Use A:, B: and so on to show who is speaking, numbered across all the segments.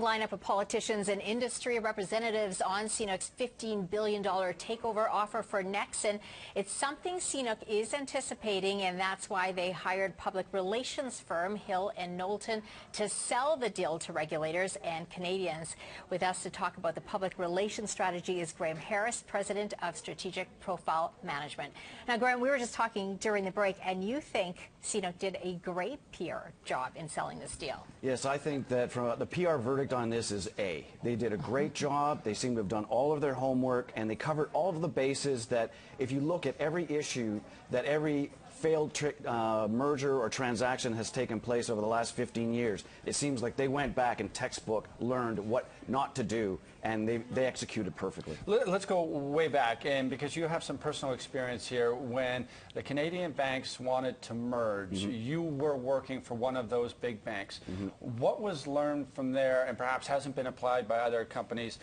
A: Lineup of politicians and industry representatives on CNOOC's $15 billion takeover offer for Nexen. It's something CNOOC is anticipating, and that's why they hired public relations firm Hill and Knowlton to sell the deal to regulators and Canadians. With us to talk about the public relations strategy is Graeme Harris, president of Strategic Profile Management. Now, Graeme, we were just talking during the break, and you think CNOOC did a great PR job in selling this deal.
B: Yes, I think that from the PR verdict on this is A. They did a great job. They seem to have done all of their homework, and they covered all of the bases that if you look at every issue that every failed merger or transaction has taken place over the last 15 years. It seems like they went back and textbook learned what not to do, and they executed perfectly.
C: Let's go way back, and because you have some personal experience here, when the Canadian banks wanted to merge, you were working for one of those big banks. What was learned from there and perhaps hasn't been applied by other companies?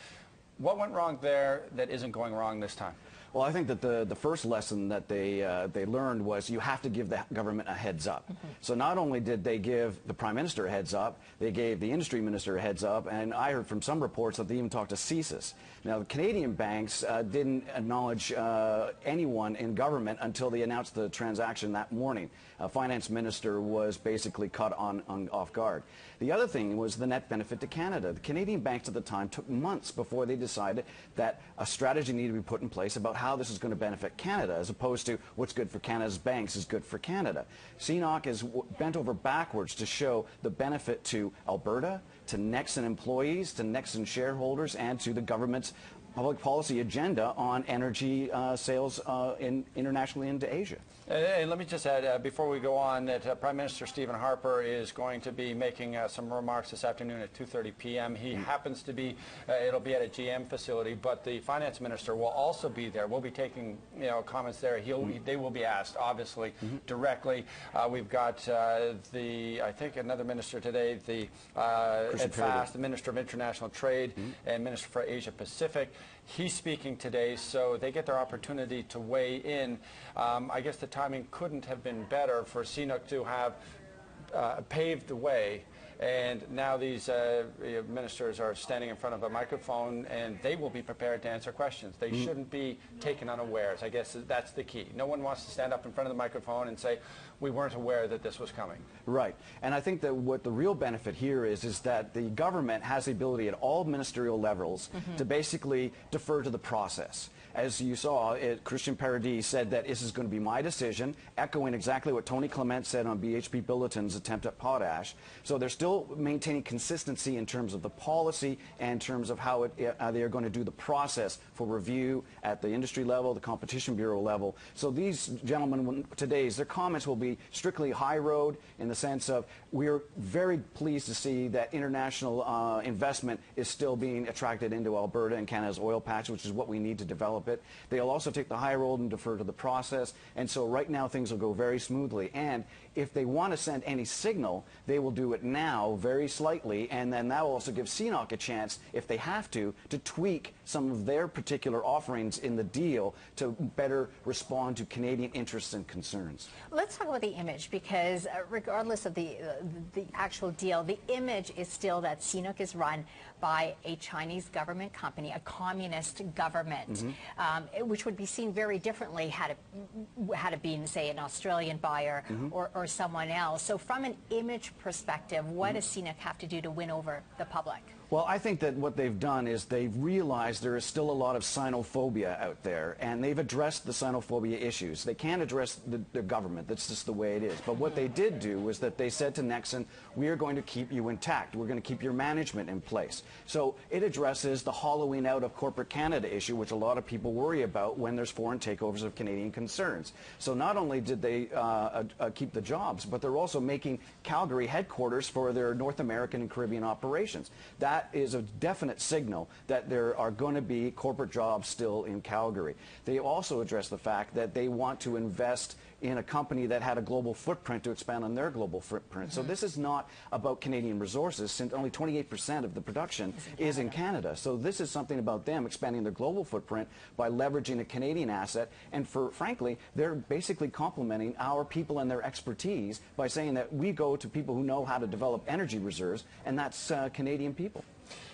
C: What went wrong there that isn't going wrong this time?
B: Well, I think that the first lesson that they learned was you have to give the government a heads up. So not only did they give the Prime Minister a heads up, they gave the Industry Minister a heads up, and I heard from some reports that they even talked to CSIS. Now, the Canadian banks didn't acknowledge anyone in government until they announced the transaction that morning. Finance Minister was basically caught off guard. The other thing was the net benefit to Canada. The Canadian banks at the time took months before they decided that a strategy needed to be put in place about how this is going to benefit Canada, as opposed to what's good for Canada's banks is good for Canada. CNOOC is bent over backwards to show the benefit to Alberta, to Nexen employees, to Nexen shareholders, and to the government's public policy agenda on energy sales internationally into Asia.
C: Hey, let me just add, before we go on, that Prime Minister Stephen Harper is going to be making some remarks this afternoon at 2:30 p.m. He happens to be, it'll be at a GM facility, but the Finance Minister will also be there. We'll be taking, comments there. They will be asked, obviously, directly. We've got I think another minister today, Ed Fast, the Minister of International Trade and Minister for Asia Pacific. He's speaking today, so they get their opportunity to weigh in. I guess the timing couldn't have been better for CNOOC to have paved the way, and now these ministers are standing in front of a microphone, and they will be prepared to answer questions. They shouldn't be taken unawares. I guess that's the key. No one wants to stand up in front of the microphone and say, we weren't aware that this was coming.
B: Right. And I think that what the real benefit here is that the government has the ability at all ministerial levels to basically defer to the process. As you saw, Christian Paradis said that this is going to be my decision, echoing exactly what Tony Clement said on BHP Billiton's attempt at potash. So they're still maintaining consistency in terms of the policy and in terms of how they are going to do the process for review at the industry level, the Competition Bureau level. So these gentlemen, their comments will be strictly high road in the sense of we're very pleased to see that international investment is still being attracted into Alberta and Canada's oil patch, which is what we need to develop it. They'll also take the high road and defer to the process, and so right now things will go very smoothly. And if they want to send any signal, they will do it now very slightly, and then that will also give CNOOC a chance, if they have to tweak some of their particular offerings in the deal to better respond to Canadian interests and concerns.
A: Let's talk about the image, because regardless of the actual deal, the image is still that CNOOC is run by a Chinese government company, a communist government, which would be seen very differently had it been, say, an Australian buyer or someone else. So from an image perspective, what does CNOOC have to do to win over the public?
B: Well, I think that what they've done is they've realized there is still a lot of xenophobia out there, and they've addressed the xenophobia issues. They can't address the government. That's just the way it is. But what they did do was that they said to Nexen, we are going to keep you intact. We're going to keep your management in place. So it addresses the hollowing out of corporate Canada issue, which a lot of people worry about when there's foreign takeovers of Canadian concerns. So not only did they keep the jobs, but they're also making Calgary headquarters for their North American and Caribbean operations. That is a definite signal that there are going to be corporate jobs still in Calgary. They also address the fact that they want to invest in a company that had a global footprint to expand on their global footprint. So this is not about Canadian resources, since only 28% of the production is in Canada. So this is something about them expanding their global footprint by leveraging a Canadian asset. And frankly, they're basically complementing our people and their expertise by saying that we go to people who know how to develop energy reserves, and that's Canadian people.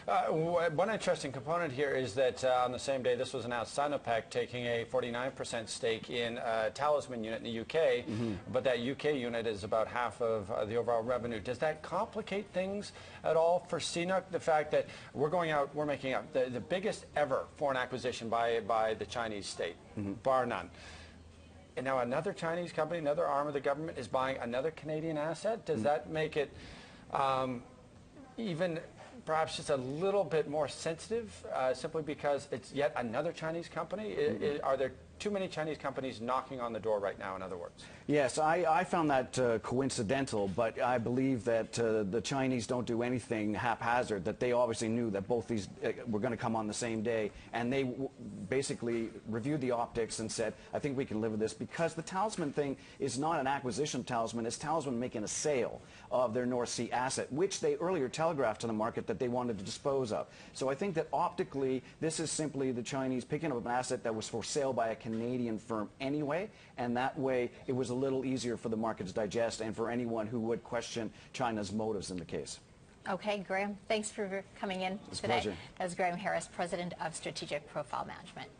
C: One interesting component here is that on the same day this was announced, CNOOC taking a 49% stake in Talisman unit in the UK, but that UK unit is about half of the overall revenue. Does that complicate things at all for CNOOC? The fact that we're making up the biggest ever foreign acquisition by the Chinese state, bar none. And now another Chinese company, another arm of the government, is buying another Canadian asset. Does that make it even perhaps just a little bit more sensitive, simply because it's yet another Chinese company? Are there too many Chinese companies knocking on the door right now, in other words?
B: Yes, I found that coincidental, but I believe that the Chinese don't do anything haphazard, that they obviously knew that both these were going to come on the same day, and they basically reviewed the optics and said, I think we can live with this, because the Talisman thing is not an acquisition of Talisman, it's Talisman making a sale of their North Sea asset, which they earlier telegraphed to the market that they wanted to dispose of. So I think that optically, this is simply the Chinese picking up an asset that was for sale by a Canadian firm anyway, and that way it was a little easier for the market to digest and for anyone who would question China's motives in the case.
A: Okay, Graeme, thanks for coming in
B: It's a
A: today.
B: pleasure.
A: That was Graeme Harris, President of Strategic Profile Management.